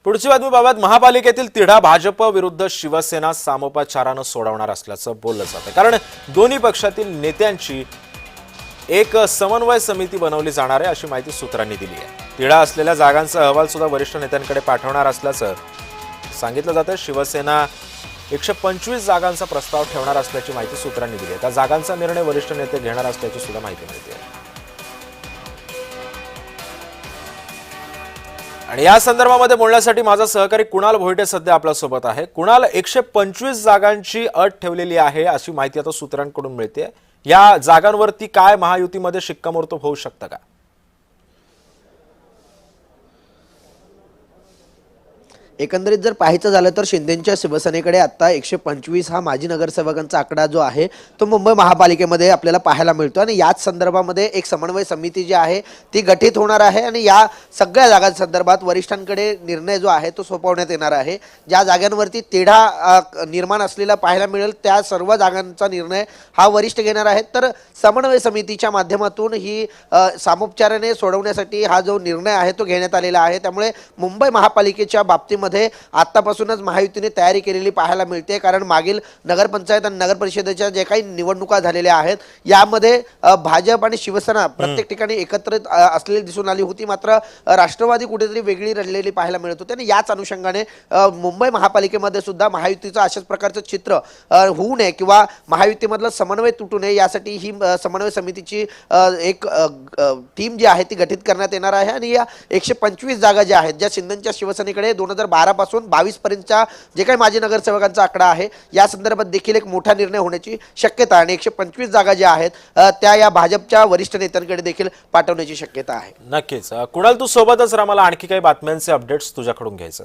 पुढची बातमी बाबत महापालिकेतील तिढा भाजप विरुद्ध शिवसेना सामोपचाराने सोडवणार असल्याचं बोललं जातं। कारण दोन्ही पक्षातील नेत्यांची एक समन्वय समिती बनवली जाणार आहे अशी माहिती सूत्रांनी दिली आहे। तिढा असलेल्या जागांचा अहवाल सुद्धा वरिष्ठ नेत्यांकडे पाठवणार असल्याचं सांगितलं जातं। शिवसेना 125 जागांचा प्रस्ताव ठेवणार असल्याची माहिती सूत्रांनी दिली आहे। त्या जागांचा निर्णय वरिष्ठ नेते घेणार असल्याची सुद्धा माहिती मिळते आहे। आणि या संदर्भामध्ये बोलण्यासाठी माझा सहकारी कुणाल भोईटे सध्या आपल्या सोबत आहे। कुणाल, 125 जागांची अट ठेवलेली आहे अशी माहिती आता सूत्रांकडून मिळते। या जागांवरती काय महायुतीमध्ये शिक्कामोर्तब होऊ शकतं का? एकंदरीत जर पाहायचं झालं तर शिंदेंच्या शिवसेनेकडे आता 125 हा माजी नगरसेवकांचा आकडा जो आहे तो मुंबई महापालिकेमध्ये आपल्याला पाहायला मिळतो आणि याच संदर्भामध्ये एक समन्वय समिती जी आहे ती गठीत होणार आहे आणि या सगळ्या जागांसंदर्भात वरिष्ठांकडे निर्णय जो आहे तो सोपवण्यात येणार आहे। ज्या जागांवरती तिढा निर्माण असलेला पाहायला मिळेल त्या सर्व जागांचा निर्णय हा वरिष्ठ घेणार आहेत। तर समन्वय समितीच्या माध्यमातून ही सामोपचाराने सोडवण्यासाठी हा जो निर्णय आहे तो घेण्यात आलेला आहे। त्यामुळे मुंबई महापालिकेच्या बाबतीमध्ये आतापासूनच महायुतीने तयारी केलेली पाहायला मिळते। कारण मागील नगरपंचायत आणि नगर परिषदेच्या जे काही निवडणुका झालेल्या आहेत यामध्ये भाजप आणि शिवसेना प्रत्येक ठिकाणी एकत्रित असलेली दिसून आली होती, मात्र राष्ट्रवादी कुठेतरी वेगळी रडलेली पाहायला मिळत होती आणि याच अनुषंगाने मुंबई महापालिकेमध्ये सुद्धा महायुतीचं अशाच प्रकारचं चित्र होऊ नये किंवा महायुतीमधलं समन्वय तुटू नये यासाठी ही समन्वय समितीची एक टीम जी आहे ती गठीत करण्यात येणार आहे। आणि या 125 जागा ज्या आहेत ज्या शिंदेच्या शिवसेनेकडे 2012 पासून 22 पर्यंतच्या जे काही माजी नगरसेवकांचा आकडा आहे या संदर्भात देखील एक मोठा निर्णय होण्याची शक्यता आणि 125 जागा ज्या आहेत त्या या भाजपच्या वरिष्ठ नेत्यांकडे देखील पाठवण्याची शक्यता आहे। नक्कीच कुणाल, तू सोबतच राहा, मला आणखी काही बातम्यांचे अपडेट्स तुझ्याकडून घ्यायचं।